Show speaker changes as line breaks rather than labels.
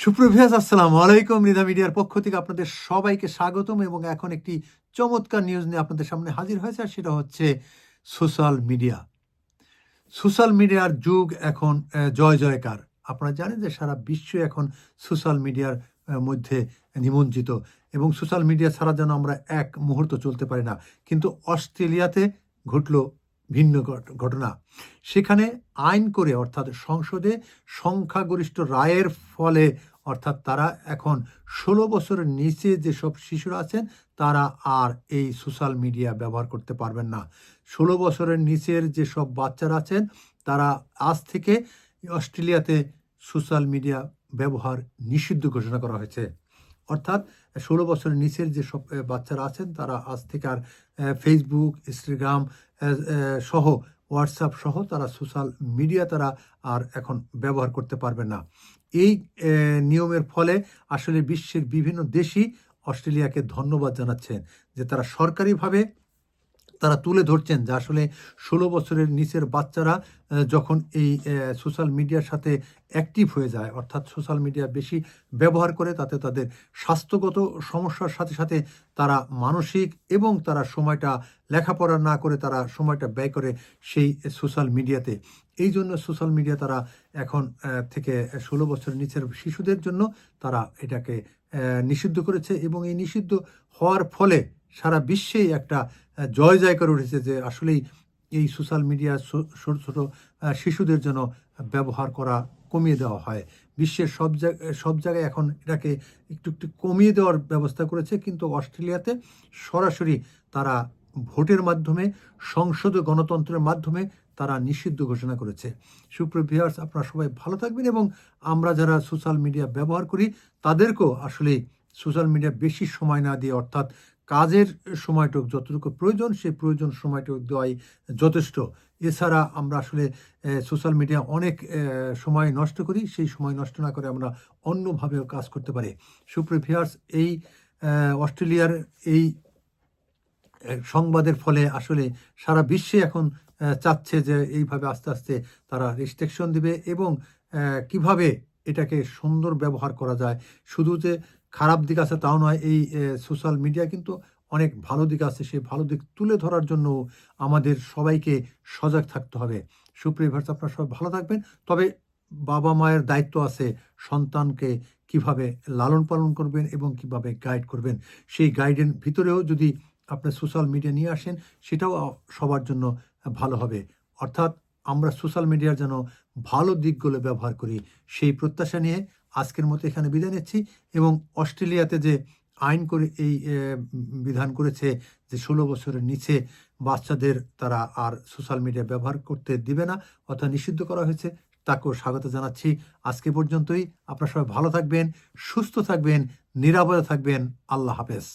সুপ্রভাত, আসসালামু আলাইকুম। মৃধা মিডিয়ার পক্ষ থেকে আপনাদের সবাইকে স্বাগতম এবং এখন একটি চমৎকার নিউজ নিয়ে আপনাদের সামনে হাজির হয়েছে, আর সেটা হচ্ছে সোশ্যাল মিডিয়া। সোশ্যাল মিডিয়ার যুগ এখন জয় জয়কার। আপনারা জানেন যে সারা বিশ্ব এখন সোশ্যাল মিডিয়ার মধ্যে নিমজ্জিত, এবং সোশ্যাল মিডিয়া ছাড়া যেন আমরা এক মুহূর্ত চলতে পারি না। কিন্তু অস্ট্রেলিয়াতে ঘটল ভিন্ন ঘটনা। সেখানে আইন করে, অর্থাৎ সংসদে সংখ্যাগরিষ্ঠ রায়ের ফলে, অর্থাৎ তারা এখন ১৬ বছরের নিচে যেসব শিশুরা আছেন তারা আর এই সোশ্যাল মিডিয়া ব্যবহার করতে পারবেন না। ১৬ বছরের নিচের যেসব বাচ্চারা আছেন তারা আজ থেকে অস্ট্রেলিয়াতে সোশ্যাল মিডিয়া ব্যবহার নিষিদ্ধ ঘোষণা করা হয়েছে। অর্থাৎ ১৬ বছরের নিচের যেসব বাচ্চারা আছেন তারা আজ থেকে আর ফেসবুক, ইনস্টাগ্রাম সহ হোয়াটসঅ্যাপ সহ তারা সোশ্যাল মিডিয়া তারা আর এখন ব্যবহার করতে পারবে না। এই নিয়মের ফলে আসলে বিশ্বের বিভিন্ন দেশই অস্ট্রেলিয়াকে ধন্যবাদ জানাচ্ছেন যে তারা সরকারিভাবে তারা তুলে ধরছেন যে আসলে ১৬ বছরের নিচের বাচ্চারা যখন এই সোশ্যাল মিডিয়ার সাথে অ্যাক্টিভ হয়ে যায়, অর্থাৎ সোশ্যাল মিডিয়া বেশি ব্যবহার করে, তাতে তাদের স্বাস্থ্যগত সমস্যার সাথে সাথে তারা মানসিক এবং তারা সময়টা লেখাপড়া না করে তারা সময়টা ব্যয় করে সেই সোশ্যাল মিডিয়াতে। এই জন্য সোশ্যাল মিডিয়া তারা এখন থেকে ১৬ বছরের নিচের শিশুদের জন্য তারা এটাকে নিষিদ্ধ করেছে, এবং এই নিষিদ্ধ হওয়ার ফলে সারা বিশ্বেই একটা জয় জয় করে উঠেছে যে আসলেই এই সোশ্যাল মিডিয়া ছোট ছোট শিশুদের জন্য ব্যবহার করা কমিয়ে দেওয়া হয়। বিশ্বের সব জায়গায় এখন এটাকে একটু একটু কমিয়ে দেওয়ার ব্যবস্থা করেছে, কিন্তু অস্ট্রেলিয়াতে সরাসরি তারা ভোটের মাধ্যমে, সংসদে গণতন্ত্রের মাধ্যমে তারা নিষিদ্ধ ঘোষণা করেছে। সুপ্রিয় ভিউয়ার্স, আপনারা সবাই ভালো থাকবেন, এবং আমরা যারা সোশ্যাল মিডিয়া ব্যবহার করি তাদেরকেও আসলে সোশ্যাল মিডিয়া বেশি সময় না দিয়ে, অর্থাৎ কাজের সময়টুকু যতটুকু প্রয়োজন সেই প্রয়োজন সময়টুকু দেওয়াই যথেষ্ট। এছাড়া আমরা আসলে সোশ্যাল মিডিয়া অনেক সময় নষ্ট করি, সেই সময় নষ্ট না করে আমরা অন্যভাবেও কাজ করতে পারি। সুপ্রিয় ভিউয়ার্স, এই অস্ট্রেলিয়ার এই সংবাদের ফলে আসলে সারা বিশ্বে এখন চাচ্ছে যে এইভাবে আস্তে আস্তে তারা রেস্ট্রিকশন দিবে, এবং কিভাবে এটাকে সুন্দর ব্যবহার করা যায়। শুধু যে খারাপ দিক আছে তাও নয়, এই সোশ্যাল মিডিয়া কিন্তু অনেক ভালো দিক আছে, সেই ভালো দিক তুলে ধরার জন্য আমাদের সবাইকে সজাগ থাকতে হবে। সুপ্রিয় ভিউয়ার্স, আপনারা সবাই ভালো থাকবেন। তবে বাবা মায়ের দায়িত্ব আছে সন্তানকে কিভাবে লালন পালন করবেন এবং কিভাবে গাইড করবেন। সেই গাইডের ভিতরেও যদি আপনার সোশ্যাল মিডিয়া নিয়ে আসেন, সেটাও সবার জন্য ভালো হবে। অর্থাৎ আমরা সোশ্যাল মিডিয়ার যেন ভালো দিকগুলো ব্যবহার করি, সেই প্রত্যাশা নিয়ে আজকের মতো এখানে বিদায় নিচ্ছি। এবং অস্ট্রেলিয়াতে যে আইন করে এই বিধান করেছে যে ১৬ বছরের নিচে বাচ্চাদের তারা আর সোশ্যাল মিডিয়া ব্যবহার করতে দিবে না, অর্থাৎ নিষিদ্ধ করা হয়েছে, তাকেও স্বাগত জানাচ্ছি। আজকে পর্যন্তই। আপনারা সবাই ভালো থাকবেন, সুস্থ থাকবেন, নিরাপদে থাকবেন। আল্লাহ হাফেজ।